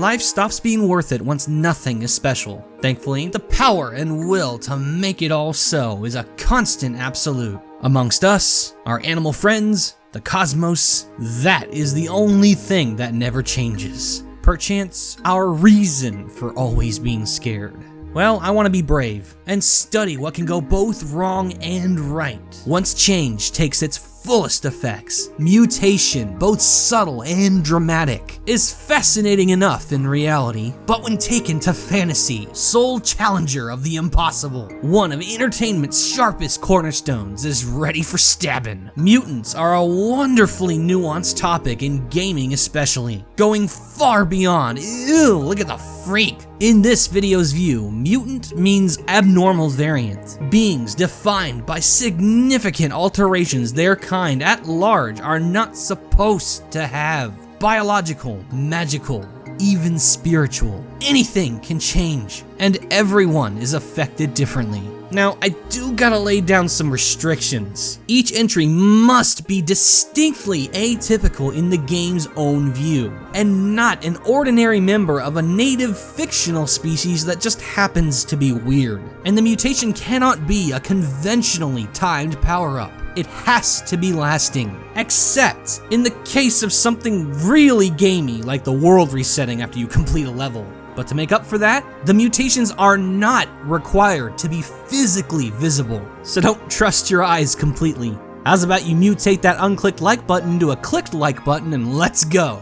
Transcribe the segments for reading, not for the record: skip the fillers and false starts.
life stops being worth it once nothing is special. Thankfully, the power and will to make it all so is a constant absolute. Amongst us, our animal friends, the cosmos, that is the only thing that never changes. Perchance, our reason for always being scared. Well, I want to be brave and study what can go both wrong and right. Once change takes its fullest effects, mutation, both subtle and dramatic, is fascinating enough in reality, but when taken to fantasy, sole challenger of the impossible, one of entertainment's sharpest cornerstones is ready for stabbing. Mutants are a wonderfully nuanced topic in gaming especially, going far beyond, ew, look at the freak. In this video's view, mutant means abnormal variant, beings defined by significant alterations their kind at large are not supposed to have. Biological, magical, even spiritual. Anything can change, and everyone is affected differently. Now, I do gotta lay down some restrictions. Each entry must be distinctly atypical in the game's own view, and not an ordinary member of a native fictional species that just happens to be weird. And the mutation cannot be a conventionally timed power-up. It has to be lasting, except in the case of something really gamey like the world resetting after you complete a level. But to make up for that, the mutations are not required to be physically visible, so don't trust your eyes completely. How's about you mutate that unclicked like button into a clicked like button and let's go.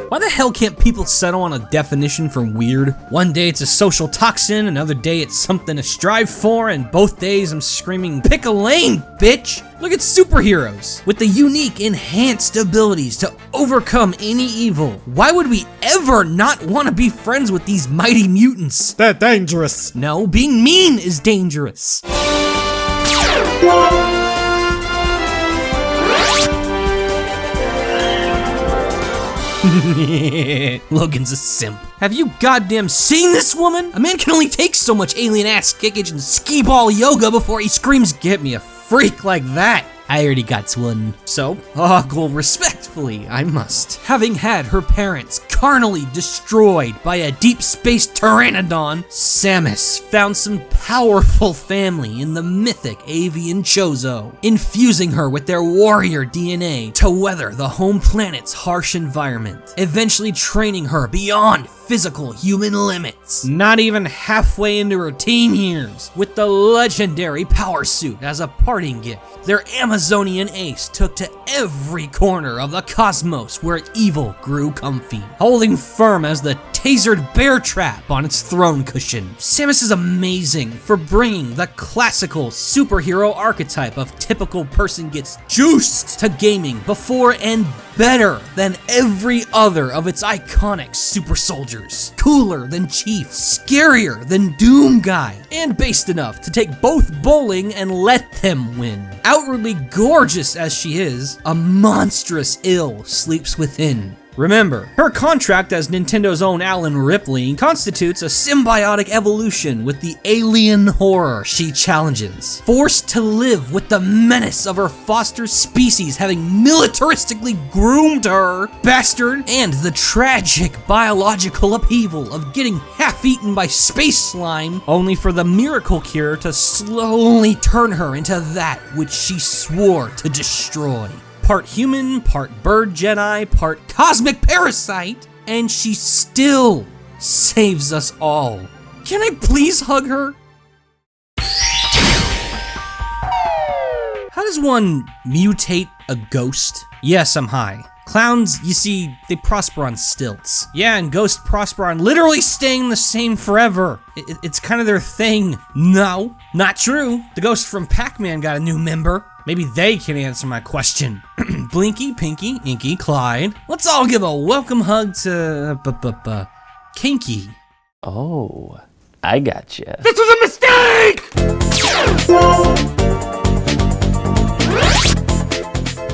Why the hell can't people settle on a definition for weird? One day it's a social toxin, another day it's something to strive for, and both days I'm screaming, pick a lane, bitch! Look at superheroes with the unique enhanced abilities to overcome any evil. Why would we ever not want to be friends with these mighty mutants? They're dangerous. No, being mean is dangerous. Logan's a simp. Have you goddamn seen this woman? A man can only take so much alien ass kickage and skee ball yoga before he screams, get me a freak like that. I already got one. So, ogle respectfully, I must. Having had her parents carnally destroyed by a deep space pteranodon, Samus found some powerful family in the mythic avian Chozo, infusing her with their warrior DNA to weather the home planet's harsh environment, eventually training her beyond physical human limits. Not even halfway into her teen years, with the legendary power suit as a parting gift, their Amazonian ace took to every corner of the cosmos where evil grew comfy, holding firm as the tasered bear trap on its throne cushion. Samus is amazing for bringing the classical superhero archetype of typical person gets juiced to gaming before and better than every other of its iconic super soldiers. Cooler than Chief, scarier than Doom Guy, and based enough to take both bowling and let them win. Outwardly gorgeous as she is, a monstrous ill sleeps within. Remember, her contract as Nintendo's own Alan Ripley constitutes a symbiotic evolution with the alien horror she challenges. Forced to live with the menace of her foster species having militaristically groomed her, bastard, and the tragic biological upheaval of getting half-eaten by space slime, only for the miracle cure to slowly turn her into that which she swore to destroy. Part human, part bird Jedi, part cosmic parasite, and she still saves us all. Can I please hug her? How does one mutate a ghost? Yes, I'm high. Clowns, you see, they prosper on stilts. Yeah, and ghosts prosper on literally staying the same forever. It's kind of their thing. No, not true. The ghost from Pac-Man got a new member. Maybe they can answer my question. Blinky, Pinky, Inky, Clyde. Let's all give a welcome hug to Kinky. Oh, I gotcha. This was a mistake!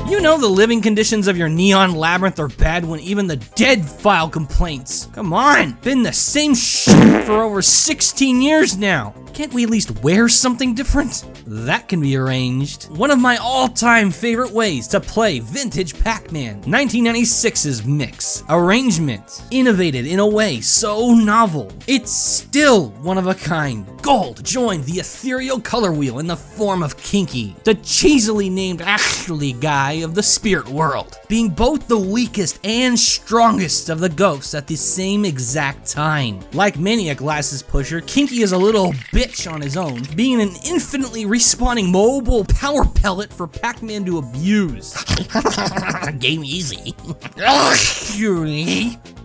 You know the living conditions of your neon labyrinth are bad when even the dead file complaints. Come on, been the same shit for over 16 years now. Can't we at least wear something different? That can be arranged. One of my all-time favorite ways to play vintage Pac-Man, 1996's mix, arrangement, innovated in a way so novel. It's still one of a kind. Gold joined the ethereal color wheel in the form of Kinky, the cheesily named Ashley guy of the spirit world, being both the weakest and strongest of the ghosts at the same exact time. Like many a glasses pusher, Kinky is a little bitch on his own, being an infinitely respawning mobile power pellet for Pac-Man to abuse. Game easy.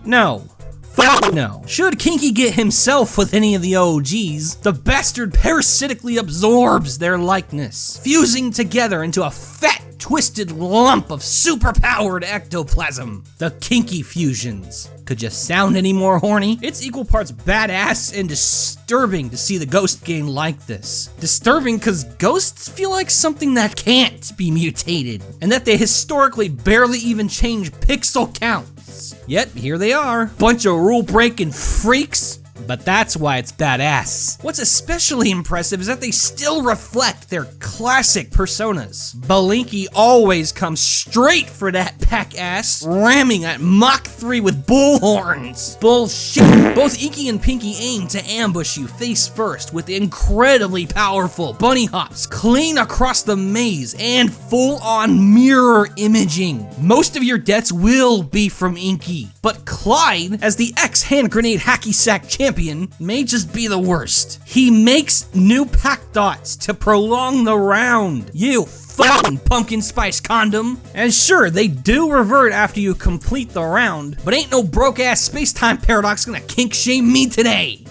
No. Fuck no. Should Kinky get himself with any of the OGs, the bastard parasitically absorbs their likeness, fusing together into a fat, twisted lump of superpowered ectoplasm. The Kinky fusions. Could you sound any more horny? It's equal parts badass and disturbing to see the ghost game like this. Disturbing because ghosts feel like something that can't be mutated, and that they historically barely even change pixel counts. Yet, here they are. Bunch of rule-breaking freaks, but that's why it's badass. What's especially impressive is that they still reflect their classic personas. Balinky always comes straight for that pack ass, ramming at Mach 3 with bullhorns. Bullshit. Both Inky and Pinky aim to ambush you face first with incredibly powerful bunny hops, clean across the maze, and full-on mirror imaging. Most of your deaths will be from Inky, but Clyde, as the ex-hand grenade hacky sack champion, may just be the worst. He makes new pack dots to prolong the round. You fucking pumpkin spice condom. And sure, they do revert after you complete the round, but ain't no broke-ass space-time paradox gonna kink shame me today.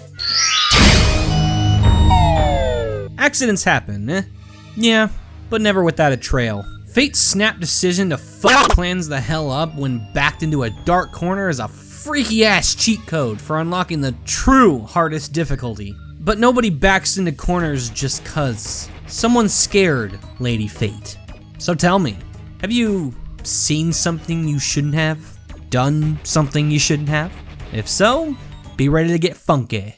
Accidents happen, eh? Yeah, but never without a trail. Fate's snap decision to fuck plans the hell up when backed into a dark corner is a freaky-ass cheat code for unlocking the true hardest difficulty. But nobody backs into corners just cuz. Someone's scared, Lady Fate. So tell me, have you seen something you shouldn't have? Done something you shouldn't have? If so, be ready to get funky.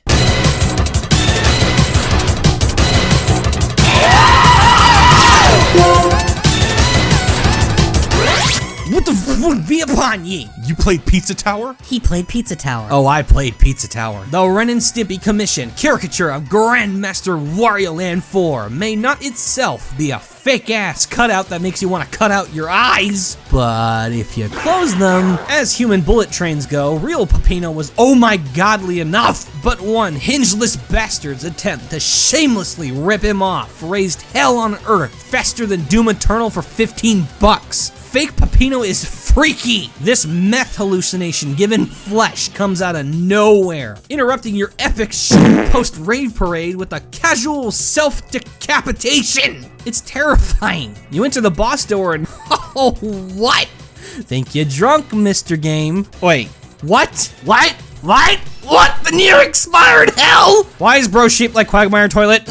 What the fuck be upon ye? You played Pizza Tower? He played Pizza Tower. Oh, I played Pizza Tower. The Ren and Stimpy commission caricature of Grandmaster Wario Land 4 may not itself be a fake-ass cutout that makes you want to cut out your eyes, but if you close them, as human bullet trains go, real Peppino was oh my godly enough, but one hingeless bastard's attempt to shamelessly rip him off raised hell on earth faster than Doom Eternal for 15 bucks. Fake Peppino is freaky. This meth hallucination given flesh comes out of nowhere, interrupting your epic shit post-rave parade with a casual self-decapitation. It's terrifying. You enter the boss door and oh, what? Think you're drunk, Mr. Game. Wait, what? What? What? What the near expired hell? Why is bro shaped like Quagmire toilet?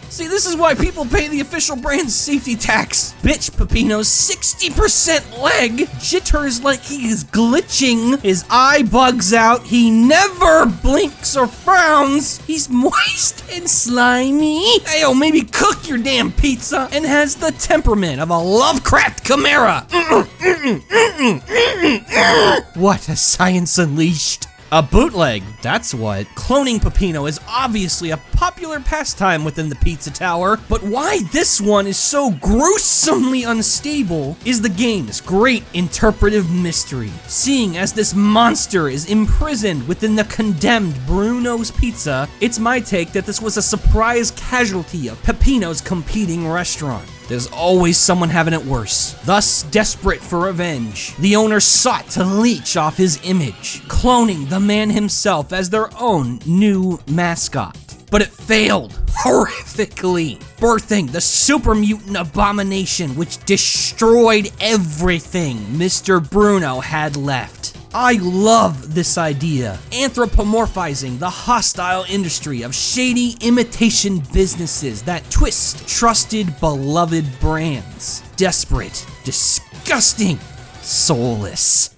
See, this is why people pay the official brand safety tax. Bitch Peppino's 60% leg jitters like he is glitching. His eye bugs out. He never blinks or frowns. He's moist and slimy. Ayo, maybe cook your damn pizza and has the temperament of a Lovecraft chimera. What a science unleashed. A bootleg, that's what. Cloning Peppino is obviously a popular pastime within the Pizza Tower, but why this one is so gruesomely unstable is the game's great interpretive mystery. Seeing as this monster is imprisoned within the condemned Bruno's Pizza, it's my take that this was a surprise casualty of Peppino's competing restaurant. There's always someone having it worse. Thus, desperate for revenge, the owner sought to leech off his image, cloning the man himself as their own new mascot. But it failed horrifically, birthing the super mutant abomination which destroyed everything Mr. Bruno had left. I love this idea, anthropomorphizing the hostile industry of shady imitation businesses that twist trusted, beloved brands. Desperate, disgusting, soulless.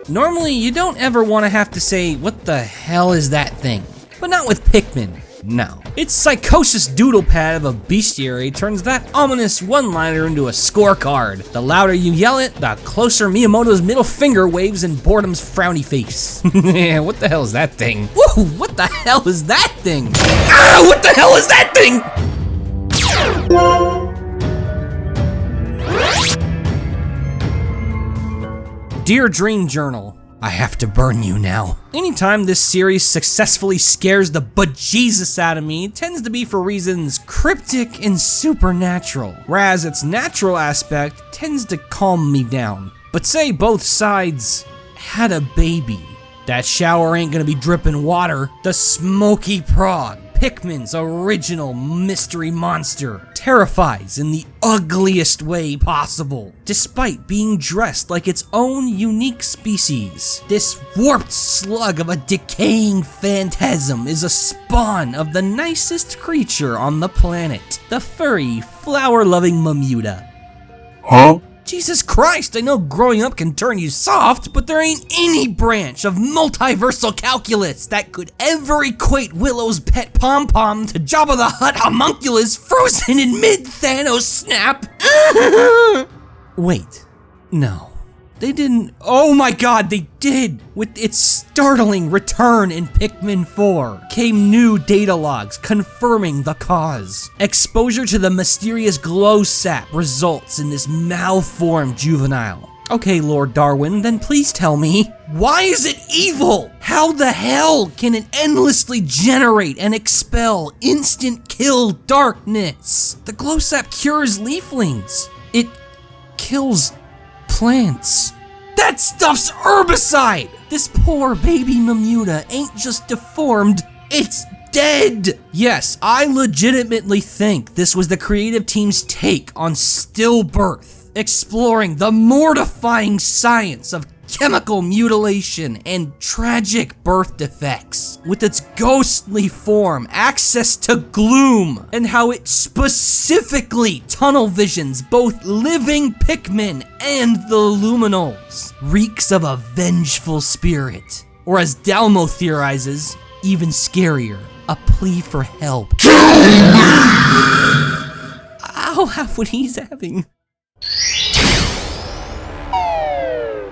Normally, you don't ever want to have to say, what the hell is that thing? But not with Pikmin. No. Its psychosis doodle pad of a bestiary turns that ominous one-liner into a scorecard. The louder you yell it, the closer Miyamoto's middle finger waves in boredom's frowny face. Yeah, what the hell is that thing? Woo, what the hell is that thing? Ah, what the hell is that thing? Dear Dream Journal, I have to burn you now. Anytime this series successfully scares the bejesus out of me, it tends to be for reasons cryptic and supernatural, whereas its natural aspect tends to calm me down. But say both sides had a baby. That shower ain't gonna be dripping water. The Smoky Prog, Pikmin's original mystery monster, terrifies in the ugliest way possible, despite being dressed like its own unique species. This warped slug of a decaying phantasm is a spawn of the nicest creature on the planet, the furry, flower-loving Mamuta. Huh? Jesus Christ, I know growing up can turn you soft, but there ain't any branch of multiversal calculus that could ever equate Willow's pet pom-pom to Jabba the Hutt homunculus frozen in mid-Thanos snap. Wait, no. They didn't. Oh my god, they did! With its startling return in Pikmin 4 came new data logs confirming the cause. Exposure to the mysterious glow sap results in this malformed juvenile. Okay, Lord Darwin, then please tell me, why is it evil? How the hell can it endlessly generate and expel instant kill darkness? The glow sap cures leaflings. It kills plants. That stuff's herbicide! This poor baby Mamuta ain't just deformed, it's dead! Yes, I legitimately think this was the creative team's take on stillbirth, exploring the mortifying science of chemical mutilation and tragic birth defects, with its ghostly form, access to gloom, and how it specifically tunnel visions both living Pikmin and the Luminals. Reeks of a vengeful spirit, or as Dalmo theorizes, even scarier, a plea for help. I'll have what he's having.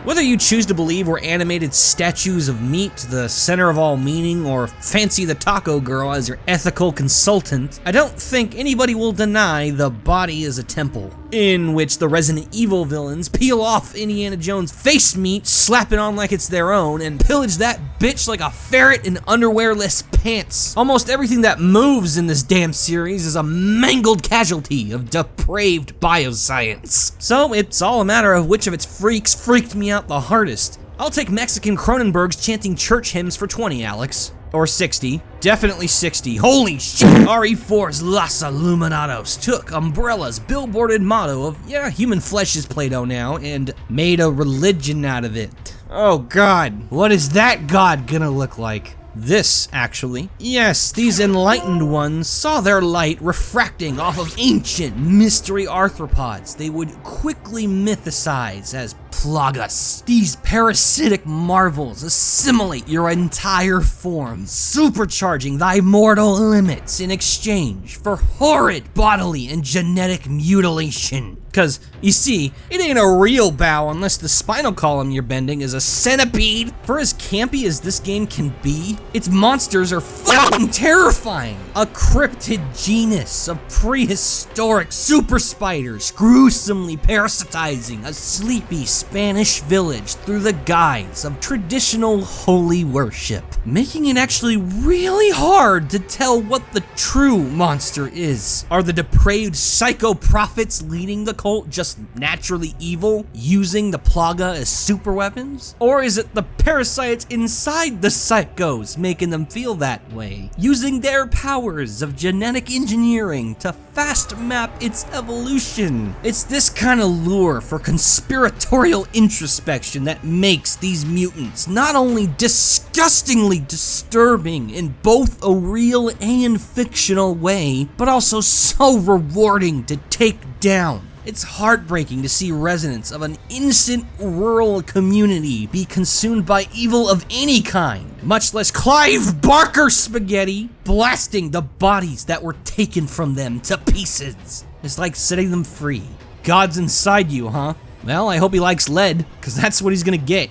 Whether you choose to believe we're animated statues of meat, the center of all meaning, or fancy the taco girl as your ethical consultant, I don't think anybody will deny the body is a temple, in which the Resident Evil villains peel off Indiana Jones' face meat, slap it on like it's their own, and pillage that bitch like a ferret in underwearless pants. Almost everything that moves in this damn series is a mangled casualty of depraved bioscience. So it's all a matter of which of its freaks freaked me out the hardest. I'll take Mexican Cronenbergs chanting church hymns for 20, Alex. Or 60. Definitely 60. Holy shit! RE4's Los Illuminados took Umbrella's billboarded motto of, yeah, human flesh is Play-Doh now, and made a religion out of it. Oh god, what is that god gonna look like? This, actually. Yes, these enlightened ones saw their light refracting off of ancient mystery arthropods they would quickly mythicize as Plagas. These parasitic marvels assimilate your entire form, supercharging thy mortal limits in exchange for horrid bodily and genetic mutilation. Cause, you see, it ain't a real bow unless the spinal column you're bending is a centipede. For as campy as this game can be, its monsters are fucking terrifying. A cryptid genus of prehistoric super spiders gruesomely parasitizing a sleepy Spanish village through the guise of traditional holy worship, making it actually really hard to tell what the true monster is. Are the depraved psycho prophets leading the cult just naturally evil, using the Plaga as super weapons? Or is it the parasites inside the psychos making them feel that way, using their powers of genetic engineering to fast map its evolution? It's this kind of lure for conspiratorial introspection that makes these mutants not only disgustingly disturbing in both a real and fictional way, but also so rewarding to take down. It's heartbreaking to see residents of an innocent rural community be consumed by evil of any kind, much less Clive Barker spaghetti, blasting the bodies that were taken from them to pieces. It's like setting them free. God's inside you, huh? Well, I hope he likes lead, because that's what he's gonna get.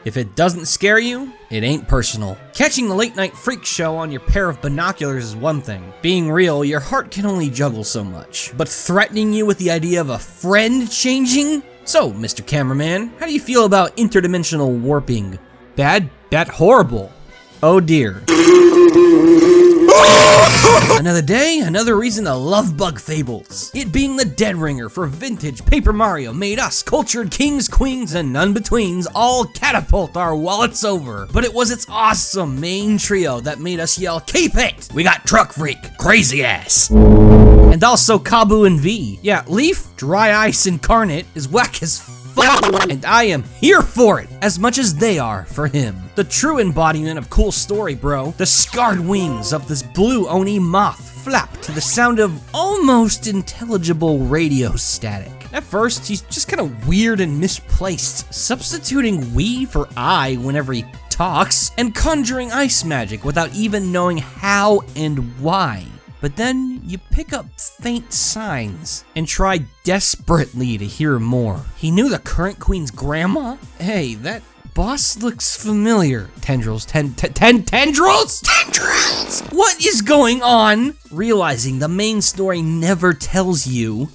If it doesn't scare you, it ain't personal. Catching the late night freak show on your pair of binoculars is one thing. Being real, your heart can only juggle so much. But threatening you with the idea of a friend changing? So, Mr. Cameraman, how do you feel about interdimensional warping? Bad? Bad? Horrible. Oh dear. Another day, another reason to love bug fables. It being the dead ringer for vintage Paper Mario made us, cultured kings, queens, and none-betweens, all catapult our wallets over. But it was its awesome main trio that made us yell, "Keep it! We got Truck Freak, Crazy Ass!" And also Kabu and V. Yeah, Leaf, Dry Ice Incarnate, is whack as fuck, and I am here for it, as much as they are for him. The true embodiment of cool story, bro. The scarred wings of this blue Oni moth flap to the sound of almost intelligible radio static. At first, he's just kind of weird and misplaced, substituting we for I whenever he talks, and conjuring ice magic without even knowing how and why. But then you pick up faint signs and try desperately to hear more. He knew the current queen's grandma? Hey, that boss looks familiar. Tendrils? Tendrils? Tendrils! What is going on? Realizing the main story never tells you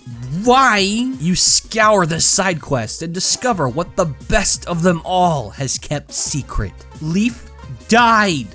why, you scour the side quest and discover what the best of them all has kept secret. Leaf died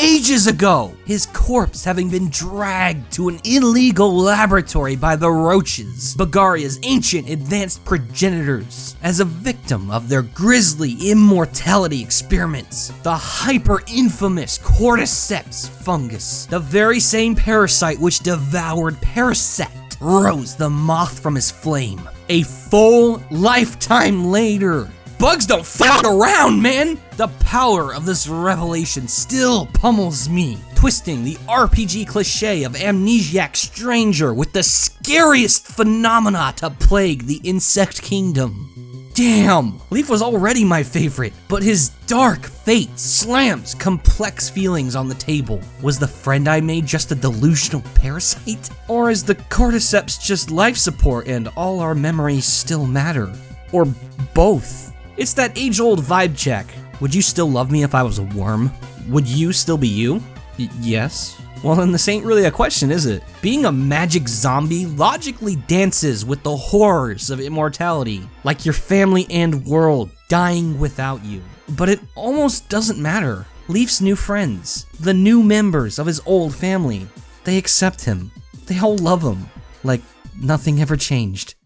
ages ago, his corpse having been dragged to an illegal laboratory by the Roaches, Bagaria's ancient advanced progenitors, as a victim of their grisly immortality experiments. The hyper-infamous cordyceps fungus, the very same parasite which devoured Parasect, rose the moth from his flame. A full lifetime later. Bugs don't fuck around, man! The power of this revelation still pummels me, twisting the RPG cliche of amnesiac stranger with the scariest phenomena to plague the insect kingdom. Damn, Leaf was already my favorite, but his dark fate slams complex feelings on the table. Was the friend I made just a delusional parasite? Or is the cordyceps just life support and all our memories still matter? Or both? It's that age-old vibe check. Would you still love me if I was a worm? Would you still be you? Yes. Well, then this ain't really a question, is it? Being a magic zombie logically dances with the horrors of immortality, like your family and world dying without you. But it almost doesn't matter. Leaf's new friends, the new members of his old family, they accept him. They all love him, like nothing ever changed.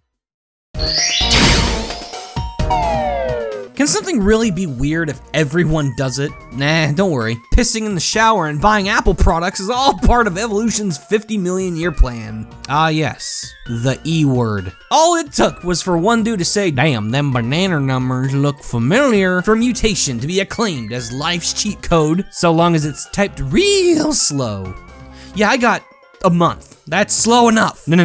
Can something really be weird if everyone does it? Nah, don't worry. Pissing in the shower and buying Apple products is all part of evolution's 50 million year plan. Ah yes, the E word. All it took was for one dude to say, "Damn, them banana numbers look familiar," for mutation to be acclaimed as life's cheat code, so long as it's typed real slow. Yeah, I got a month. That's slow enough. No.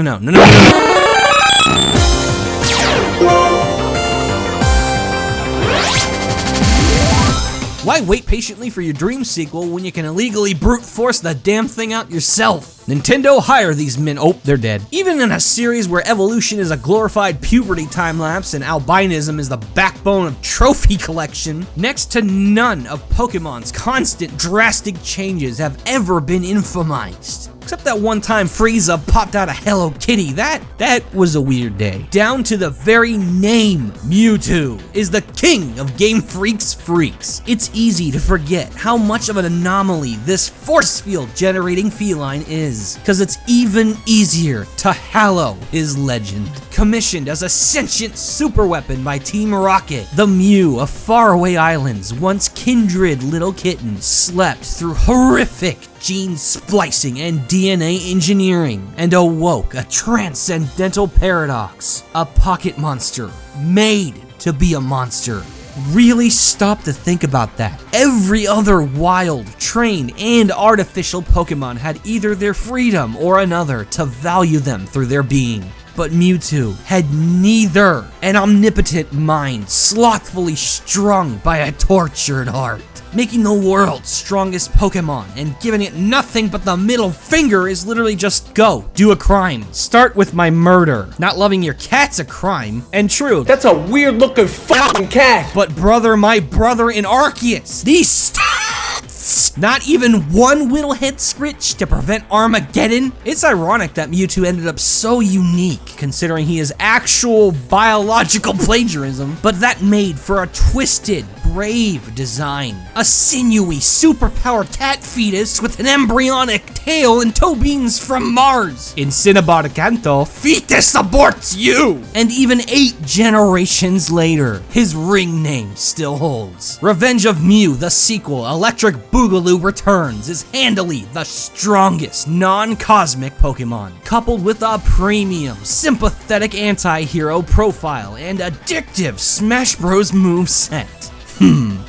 Why wait patiently for your dream sequel when you can illegally brute force the damn thing out yourself? Nintendo, hire these men. Oh, they're dead. Even in a series where evolution is a glorified puberty time-lapse and albinism is the backbone of trophy collection, next to none of Pokemon's constant drastic changes have ever been infamized. Except that one time Frieza popped out a Hello Kitty. That was a weird day. Down to the very name, Mewtwo is the king of Game Freak's freaks. It's easy to forget how much of an anomaly this force field generating feline is, because it's even easier to hallow his legend. Commissioned as a sentient super weapon by Team Rocket, the Mew of faraway islands, once kindred little kittens, slept through horrific gene splicing and DNA engineering, and awoke a transcendental paradox. A pocket monster made to be a monster. Really stop to think about that. Every other wild, trained, and artificial Pokemon had either their freedom or another to value them through their being. But Mewtwo had neither. An omnipotent mind slothfully strung by a tortured heart. Making the world's strongest Pokemon and giving it nothing but the middle finger is literally just go, do a crime. Start with my murder. Not loving your cat's a crime. And true, That's a weird looking fucking cat. but brother, my brother in Arceus, these stats! Not even one little head scritch to prevent Armageddon? It's ironic that Mewtwo ended up so unique, considering he is actual biological plagiarism, but that made for a twisted, brave design. A sinewy, superpowered cat fetus with an embryonic tail and toe beans from Mars. In Cinnabon Canto, fetus aborts you! And even 8 generations later, his ring name still holds. Revenge of Mew, the sequel, Electric Boogaloo returns, is handily the strongest non-cosmic Pokemon, coupled with a premium, sympathetic anti-hero profile and addictive Smash Bros. Moveset.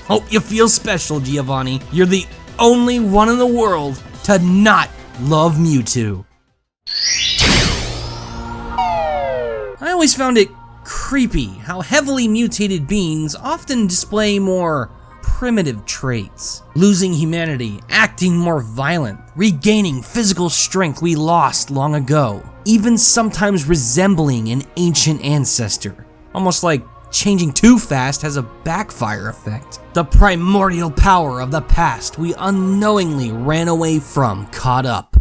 Hope you feel special, Giovanni. You're the only one in the world to not love Mewtwo. I always found it creepy how heavily mutated beings often display more primitive traits. Losing humanity, acting more violent, regaining physical strength we lost long ago, even sometimes resembling an ancient ancestor. Almost like changing too fast has a backfire effect. The primordial power of the past we unknowingly ran away from caught up.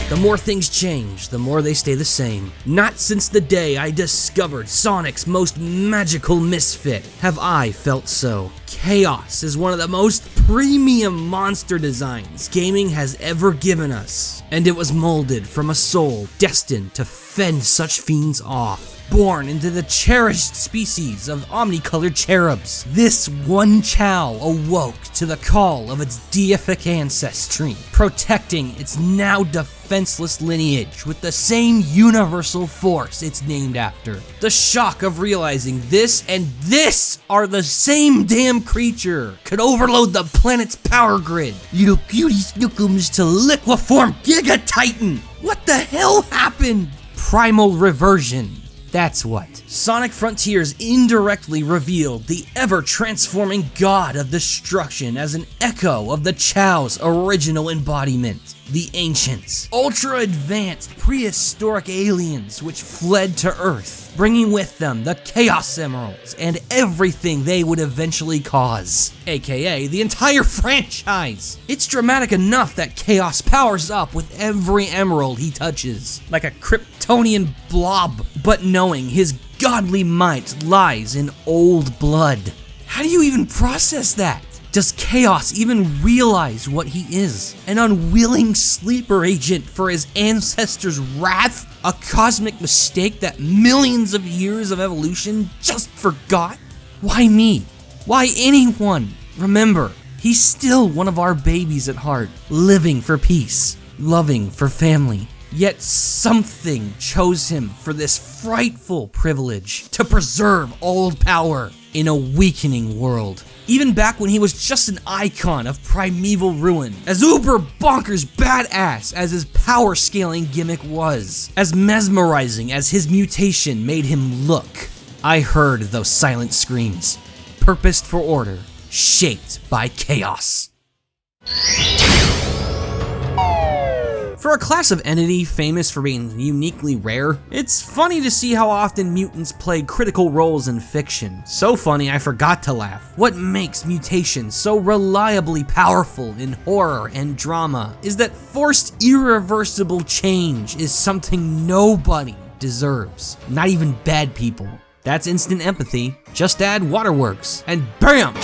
The more things change, the more they stay the same. Not since the day I discovered Sonic's most magical misfit have I felt so. Chaos is one of the most premium monster designs gaming has ever given us, and it was molded from a soul destined to fend such fiends off. Born into the cherished species of omnicolored cherubs, this one Chow awoke to the call of its deific ancestry, protecting its now defenseless lineage with the same universal force it's named after. The shock of realizing this and this are the same damn creature could overload the planet's power grid. Little cutie snookums to liqueform Giga Titan. What the hell happened? Primal reversion. That's what. Sonic Frontiers indirectly revealed the ever-transforming god of destruction as an echo of the Chow's original embodiment. The Ancients, ultra-advanced prehistoric aliens which fled to Earth, bringing with them the Chaos Emeralds and everything they would eventually cause, aka the entire franchise. It's dramatic enough that Chaos powers up with every emerald he touches, like a Kryptonian blob, but knowing his godly might lies in old blood. How do you even process that? Does Chaos even realize what he is? An unwilling sleeper agent for his ancestors' wrath? A cosmic mistake that millions of years of evolution just forgot? Why me? Why anyone? Remember, he's still one of our babies at heart, living for peace, loving for family. Yet something chose him for this frightful privilege to preserve old power in a weakening world. Even back when he was just an icon of primeval ruin, as uber bonkers badass as his power scaling gimmick was, as mesmerizing as his mutation made him look, I heard those silent screams, purposed for order, shaped by chaos. For a class of entity famous for being uniquely rare, it's funny to see how often mutants play critical roles in fiction. So funny I forgot to laugh. What makes mutations so reliably powerful in horror and drama is that forced irreversible change is something nobody deserves. Not even bad people. That's instant empathy. Just add waterworks and BAM!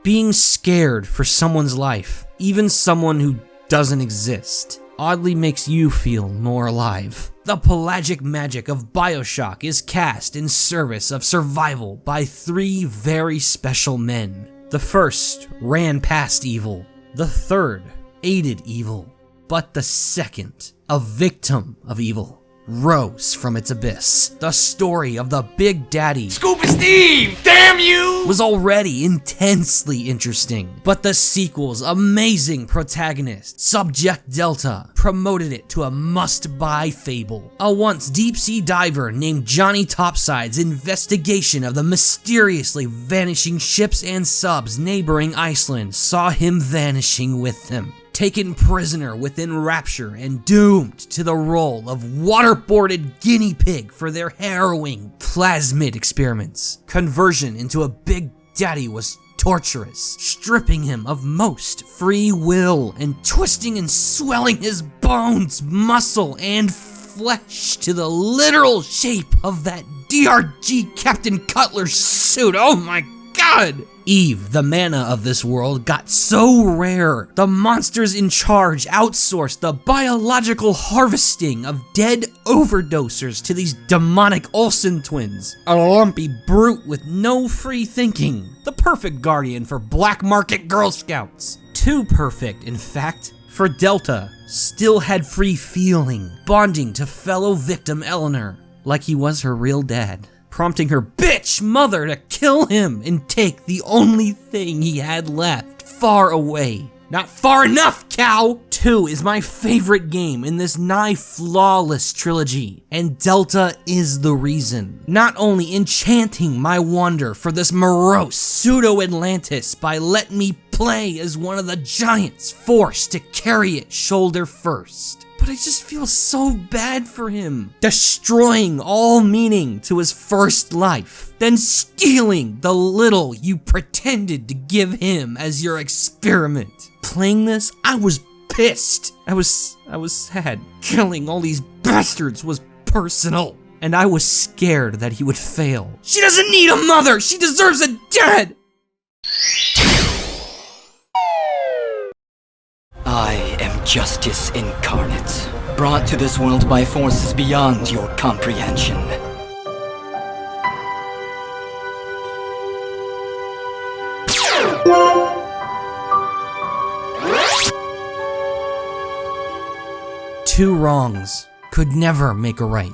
Being scared for someone's life, even someone who doesn't exist, oddly makes you feel more alive. The pelagic magic of BioShock is cast in service of survival by 3 very special men. The first ran past evil. The third aided evil. But the second, a victim of evil, rose from its abyss. The story of the Big Daddy, Scuba Steve, damn you! was already intensely interesting, but the sequel's amazing protagonist, Subject Delta, promoted it to a must-buy fable. A once deep-sea diver named Johnny Topside's investigation of the mysteriously vanishing ships and subs neighboring Iceland saw him vanishing with them. Taken prisoner within Rapture and doomed to the role of waterboarded guinea pig for their harrowing plasmid experiments. Conversion into a Big Daddy was torturous, stripping him of most free will and twisting and swelling his bones, muscle, and flesh to the literal shape of that DRG Captain Cutler suit. Oh my god! Eve, the mana of this world, got so rare, the monsters in charge outsourced the biological harvesting of dead overdosers to these demonic Olsen twins. A lumpy brute with no free thinking. The perfect guardian for black market Girl Scouts. Too perfect, in fact, for Delta. Still had free feeling, bonding to fellow victim Eleanor, like he was her real dad, prompting her bitch mother to kill him and take the only thing he had left far away. Not far enough, cow! 2 is my favorite game in this nigh flawless trilogy, and Delta is the reason. Not only enchanting my wonder for this morose pseudo-Atlantis by letting me play as one of the giants forced to carry it shoulder first, but I just feel so bad for him. Destroying all meaning to his first life, then stealing the little you pretended to give him as your experiment. Playing this, I was pissed. I was sad. Killing all these bastards was personal, and I was scared that he would fail. She doesn't need a mother! She deserves a dad! I am justice incarnate, brought to this world by forces beyond your comprehension. Two wrongs could never make a right,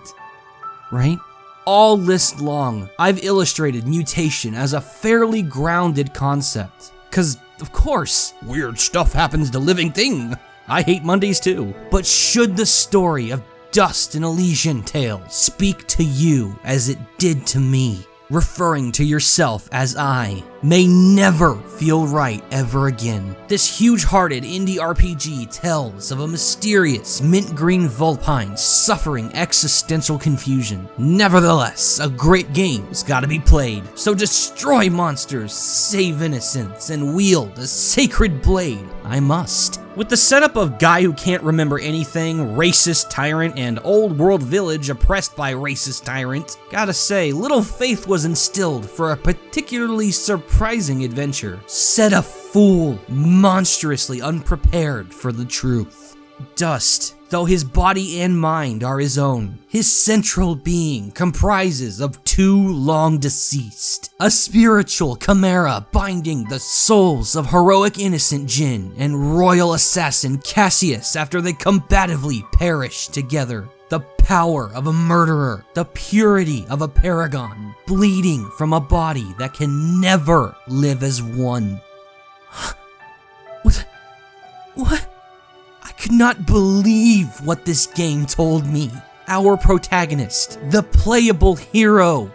right? All list long, I've illustrated mutation as a fairly grounded concept, 'cause of course, weird stuff happens to living thing. I hate Mondays too. But should the story of Dust and Elysian Tale speak to you as it did to me, referring to yourself as I, may never feel right ever again. This huge-hearted indie RPG tells of a mysterious mint-green vulpine suffering existential confusion. Nevertheless, a great game's gotta be played, so destroy monsters, save innocents, and wield a sacred blade. I must. With the setup of guy who can't remember anything, racist tyrant, and old world village oppressed by racist tyrant, gotta say, little faith was instilled for a particularly surprising adventure. Set a fool monstrously unprepared for the truth. Dust, though his body and mind are his own, his central being comprises of two long deceased. A spiritual chimera binding the souls of heroic innocent Jin and royal assassin Cassius after they combatively perished together. The power of a murderer, the purity of a paragon, bleeding from a body that can never live as one. What? I could not believe what this game told me. Our protagonist, the playable hero,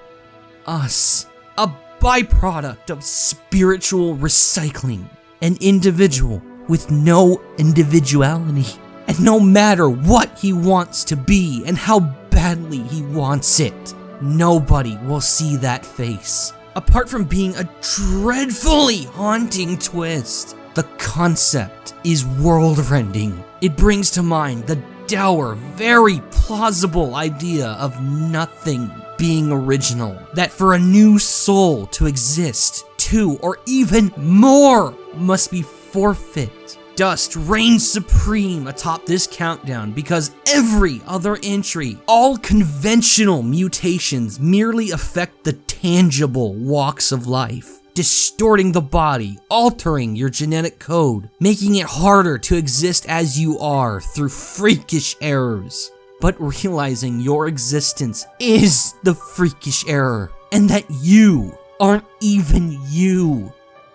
us, a byproduct of spiritual recycling, an individual with no individuality. And no matter what he wants to be and how badly he wants it, nobody will see that face. Apart from being a dreadfully haunting twist, the concept is world-rending. It brings to mind the dour, very plausible idea of nothing being original. That for a new soul to exist, two or even more must be forfeit. Dust reigns supreme atop this countdown because every other entry, all conventional mutations merely affect the tangible walks of life, distorting the body, altering your genetic code, making it harder to exist as you are through freakish errors. But realizing your existence is the freakish error, and that you aren't even you.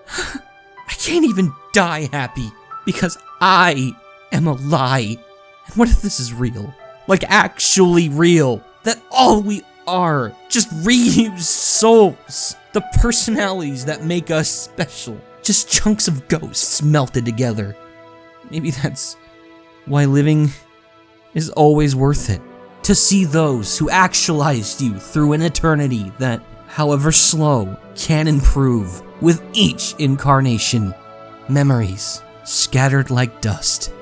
I can't even die happy because I am a lie. And what if this is real? Like actually real? That all we are just reused souls, the personalities that make us special, just chunks of ghosts melted together. Maybe that's why living is always worth it. To see those who actualized you through an eternity that, however slow, can improve with each incarnation. Memories scattered like dust,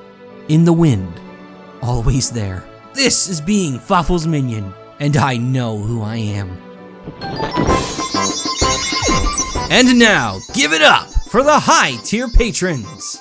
in the wind, always there. This is being Fawful's Minion, and I know who I am. And now, give it up for the high-tier patrons.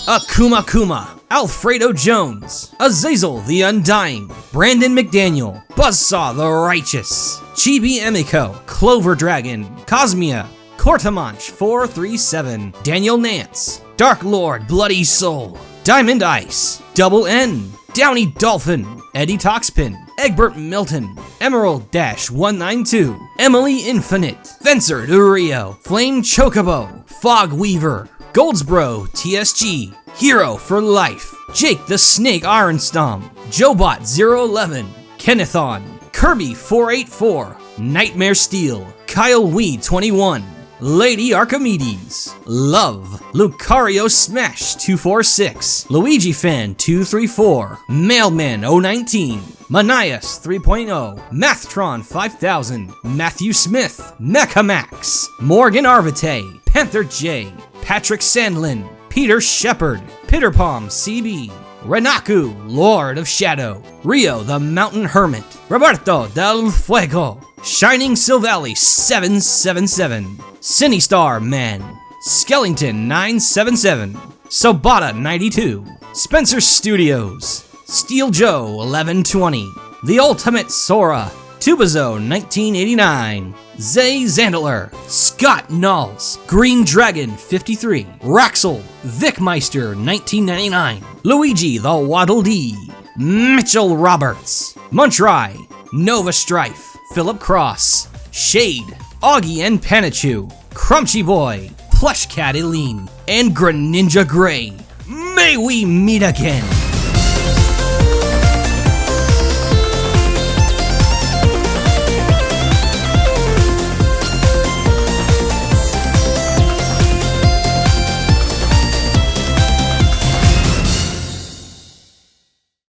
Akuma Kuma, Alfredo Jones, Azazel the Undying, Brandon McDaniel, Buzzsaw the Righteous, Chibi Emiko, Clover Dragon, Cosmia, Cortamanch 437, Daniel Nance, Dark Lord Bloody Soul, Diamond Ice, Double N, Downy Dolphin, Eddie Toxpin, Egbert Milton, Emerald-192, Emily Infinite, Fencer de Rio, Flame Chocobo, Fog Weaver, Goldsbro TSG, Hero for Life, Jake the Snake Ironstorm, Jobot011, Kennethon, Kirby 484, Nightmare Steel, Kyle Wee 21, Lady Archimedes, Love, Lucario Smash 246, Luigi Fan 234, Mailman 019, Manias 3.0, Mathtron 5000, Matthew Smith, Mechamax, Morgan Arvite, Panther J, Patrick Sandlin, Peter Shepard, Pitterpalm CB, Renaku, Lord of Shadow, Rio the Mountain Hermit, Roberto del Fuego, Shining Silvally 777, Sinistar Man, Skellington 977, Sobata 92, Spencer Studios, Steel Joe 1120, The Ultimate Sora, Tubazo 1989, Zay Zandler, Scott Knowles, Green Dragon 53, Raxel, Vicmeister 1999, Luigi the Waddle Dee, Mitchell Roberts, Munchrai, Nova Strife, Philip Cross, Shade, Augie and Panichu, Crunchy Boy, Plush Cat Eileen, and Greninja Grey. May we meet again!